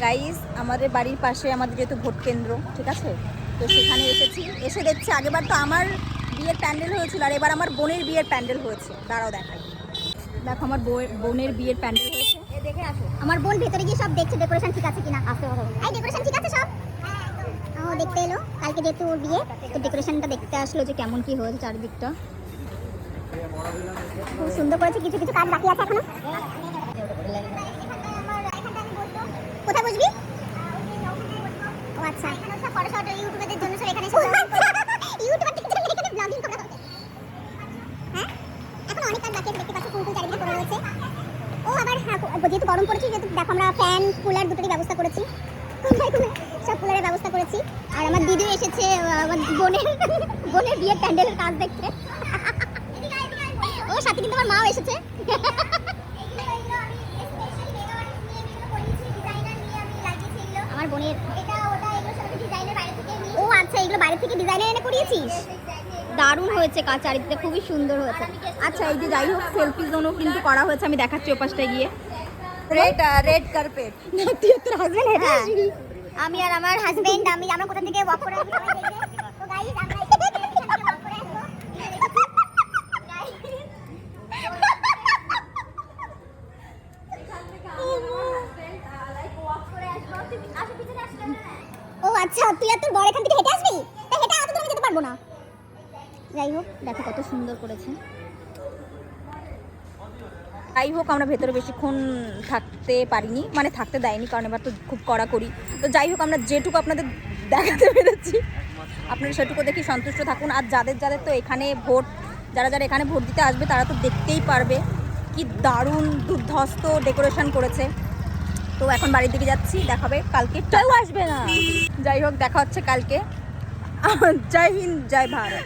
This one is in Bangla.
গাইস আমাদের বাড়ির পাশে আমাদের যেহেতু ভোট কেন্দ্র, ঠিক আছে, তো সেখানে এসেছি। এসে দেখছি আগেবার তো আমার বিয়ের প্যান্ডেল হয়েছিল, আর এবার আমার বোনের বিয়ের প্যান্ডেল হয়েছে। দাঁড়াও দেখাই। দেখো আমার বোনের বিয়ের প্যান্ডেল হয়েছে। দেখে আসো। আমার বোন ভেতরে গিয়ে সব দেখছে ডেকোরেশন ঠিক আছে কিনা। আসতে কথা এই ডেকোরেশন ঠিক আছে সব। ও দেখতে এলো, কালকে যেহেতু ওর বিয়ে তো ডেকোরেশনটা দেখতে আসলো যে কেমন কি হয়েছে চারিদিকটা। খুব সুন্দর করেছে, কিছু কিছু কাজ বাকি আছে এখনো। কোথায় বসবি? ও আচ্ছা, সব ফটো শট ইউটিউবের জন্য সব এখানে ইউটিউবার থেকে এখানে ব্লগিং করা হবে। হ্যাঁ এখন অনেক কাজ বাকি আছে, দেখতে পাচ্ছ ফুল চারিদিকে পড়ে রয়েছে। ও আবার যেহেতু গরম পড়েছে, যেহেতু দেখো আমরা ফ্যান কুলার দুটোরই ব্যবস্থা করেছি, সব কুলারের ব্যবস্থা করেছি। আর আমার দিদি এসেছে আমার বোনের বিয়ের প্যান্ডেলের কাজ দেখতে। ও সাথে কিন্তু আমার মাও এসেছে। আমার বোনের ও আচ্ছা, এগুলো বাইরে থেকে ডিজাইনার এনে করিয়েছিস? দারুণ হয়েছে, কাজ চারিদিকে খুবই সুন্দর হয়েছে। আচ্ছা এই যে যাই হোক সেলফি জোনও কিন্তু করা হয়েছে, আমি দেখাচ্ছি ওপাশটায় গিয়ে। Red carpet. তোর হাজবেন্ড হেঁটে আসবি, আমি আর আমার হাজবেন্ড আমরা কোথা থেকে ওয়াক করে আসবি সবাই দেখবে। তো গাইস আমরা এখান থেকে ওয়াক করে আসবো। ও আচ্ছা, তুই আর তোর বর এখান থেকে হেঁটে আসবি? তা হেঁটে অত দূরে যেতে পারবো না। যাই হোক দেখো কত সুন্দর করেছে। যাই হোক আমরা ভেতরে বেশিক্ষণ থাকতে পারিনি, মানে থাকতে দেয়নি, কারণ এবার তো খুব কড়াকড়ি। তো যাই হোক আমরা যেটুকু আপনাদের দেখাতে পেরেছি, আপনারা সেটুকু দেখি সন্তুষ্ট থাকুন। আর যাদের যাদের তো এখানে ভোট, যারা যারা এখানে ভোট দিতে আসবে তারা তো দেখতেই পারবে কি দারুণ দুর্ধর্ষ ডেকোরেশন করেছে। তো এখন বাড়ির দিকে যাচ্ছি, দেখাবে কালকে, কেউ আসবে না। যাই হোক দেখা হচ্ছে কালকে। জয় হিন্দ, জয় ভারত।